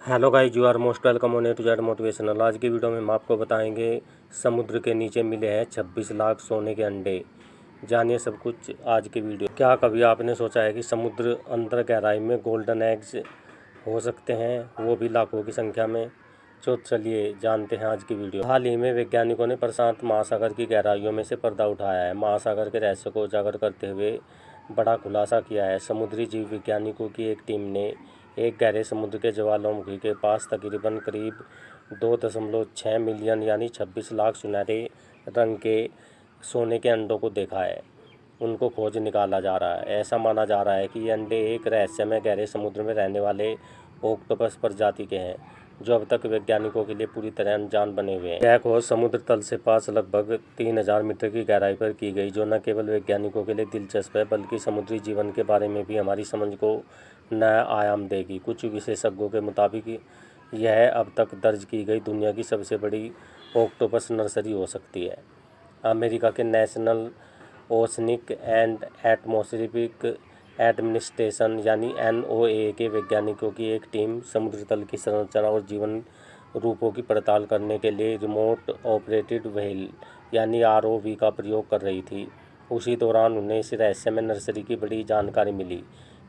Hello guys, you are most welcome on A to Z motivational. आज की video में हम आपको बताएंगे समुद्र के नीचे मिले हैं 26 लाख सोने के अंडे। जानिए सब कुछ आज की वीडियो। क्या कभी आपने सोचा है कि समुद्र अंदर गहराई में गोल्डन एग्स हो सकते हैं, वो भी लाखों की संख्या में? तो चलिए जानते हैं आज की वीडियो। हाल ही में वैज्ञानिकों ने प्रशांत महासागर की गहराइयों में से पर्दा उठाया है। महासागर के रहस्य को उजागर करते हुए बड़ा खुलासा किया है। समुद्री जीव वैज्ञानिकों की एक टीम ने एक गहरे समुद्र के ज्वालामुखी के पास तकरीबन करीब 2.6 मिलियन यानी 26 लाख सुनहरे रंग के सोने के अंडों को देखा है। उनको खोज निकाला जा रहा है। ऐसा माना जा रहा है कि ये अंडे एक रहस्यमय गहरे समुद्र में रहने वाले ऑक्टोपस प्रजाति के हैं, जो अब तक वैज्ञानिकों के लिए पूरी तरह अनजान बने हुए हैं। यह खोज समुद्र तल से पास लगभग 3000 मीटर की गहराई पर की गई, जो न केवल वैज्ञानिकों के लिए दिलचस्प है बल्कि समुद्री जीवन के बारे में भी हमारी समझ को नया आयाम देगी। कुछ विशेषज्ञों के मुताबिक यह अब तक दर्ज की गई दुनिया की सबसे बड़ी ऑक्टोपस नर्सरी हो सकती है। अमेरिका के national oceanic and atmospheric administration यानी NOAA के वैज्ञानिकों की एक टीम समुद्र तल की संरचना और जीवन रूपों की पड़ताल करने के लिए रिमोट ऑपरेटेड व्हील यानी ROV का प्रयोग कर रही थी। उसी दौरान उन्हें इस रहस्यमय नर्सरी की बड़ी जानकारी मिली।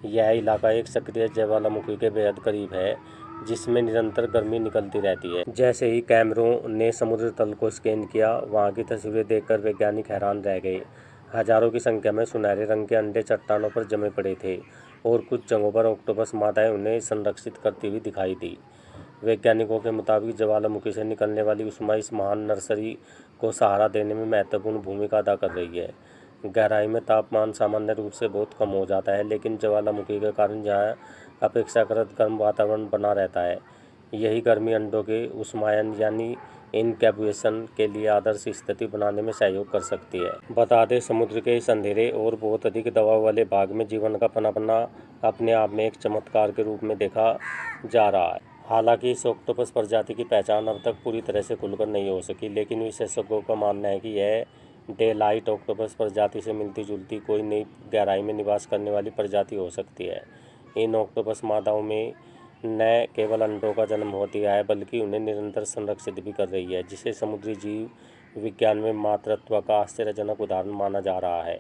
यह इलाका एक सक्रिय ज्वालामुखी के बेहद करीब है, जिसमें निरंतर गर्मी निकलती रहती है। जैसे ही कैमरों ने समुद्र तल को स्कैन किया, वहां की तस्वीरें देखकर वैज्ञानिक हैरान रह गए। हजारों की संख्या में सुनहरे रंग के अंडे चट्टानों पर जमे पड़े थे और कुछ जगहों पर ऑक्टोपस मादाएं उन्हें संरक्षित करती हुई दिखाई दी। वैज्ञानिकों के मुताबिक ज्वालामुखी से निकलने वाली ऊष्मा इस महान नर्सरी को सहारा देने में महत्वपूर्ण भूमिका अदा कर रही है। गहराई में तापमान सामान्य रूप से बहुत कम हो जाता है, लेकिन ज्वालामुखी के कारण यहाँ अपेक्षाकृत गर्म वातावरण बना रहता है। यही गर्मी अंडों के ऊष्मायन यानी इनक्यूबेशन के लिए आदर्श स्थिति बनाने में सहयोग कर सकती है। बता दें, समुद्र के इस अंधेरे और बहुत अधिक दबाव वाले भाग में जीवन का पनपना अपने आप में एक चमत्कार के रूप में देखा जा रहा है। हालांकि इस ऑक्टोपस प्रजाति की पहचान अब तक पूरी तरह से खुलकर नहीं हो सकी, लेकिन विशेषज्ञों का मानना है कि यह डेलाइट ऑक्टोपस प्रजाति से मिलती जुलती कोई नई गहराई में निवास करने वाली प्रजाति हो सकती है। इन ऑक्टोपस मादाओं में न केवल अंडों का जन्म हो दिया है, बल्कि उन्हें निरंतर संरक्षित भी कर रही है, जिसे समुद्री जीव विज्ञान में मातृत्व का आश्चर्यजनक उदाहरण माना जा रहा है।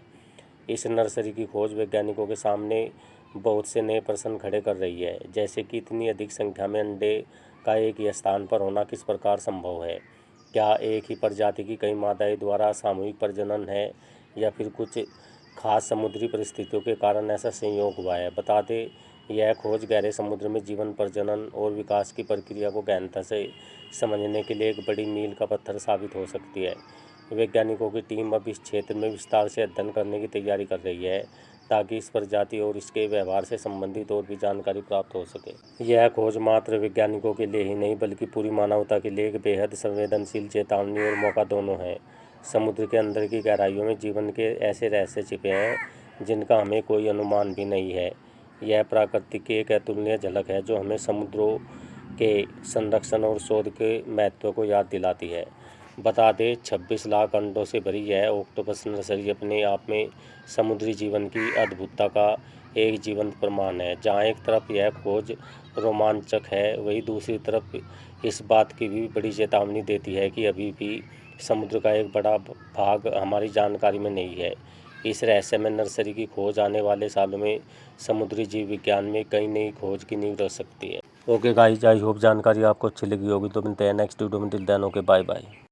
इस नर्सरी की खोज वैज्ञानिकों के सामने बहुत से नए प्रश्न खड़े कर रही है, जैसे कि इतनी अधिक संख्या में अंडे का एक ही स्थान पर होना किस प्रकार संभव है। क्या एक ही प्रजाति की कई मादाएं द्वारा सामूहिक प्रजनन है, या फिर कुछ खास समुद्री परिस्थितियों के कारण ऐसा संयोग हुआ है। बता दें, यह खोज गहरे समुद्र में जीवन, प्रजनन और विकास की प्रक्रिया को गहनता से समझने के लिए एक बड़ी मील का पत्थर साबित हो सकती है। वैज्ञानिकों की टीम अब इस क्षेत्र में विस्तार से अध्ययन करने की तैयारी कर रही है, ताकि इस प्रजाति और इसके व्यवहार से संबंधित और भी जानकारी प्राप्त हो सके। यह खोज मात्र वैज्ञानिकों के लिए ही नहीं, बल्कि पूरी मानवता के लिए एक बेहद संवेदनशील चेतावनी और मौका दोनों है। समुद्र के अंदर की गहराइयों में जीवन के ऐसे रहस्य छिपे हैं जिनका हमें कोई अनुमान भी नहीं है। यह प्रकृति की एक अतुलनीय झलक है, जो हमें समुद्रों के संरक्षण और शोध के महत्व को याद दिलाती है। बता दें, 26 लाख अंडों से भरी यह ऑक्टोपस नर्सरी अपने आप में समुद्री जीवन की अद्भुतता का एक जीवंत प्रमाण है। जहाँ एक तरफ यह खोज रोमांचक है, वहीं दूसरी तरफ इस बात की भी बड़ी चेतावनी देती है कि अभी भी समुद्र का एक बड़ा भाग हमारी जानकारी में नहीं है। इस रहस्यमय नर्सरी की खोज आने वाले सालों में समुद्री जीव विज्ञान में कई नई खोज की नींव रख सकती है। ओके गाइस, आई होप जानकारी आपको अच्छी लगी होगी। तो मिलते हैं नेक्स्ट वीडियो में। Till then okay, bye bye.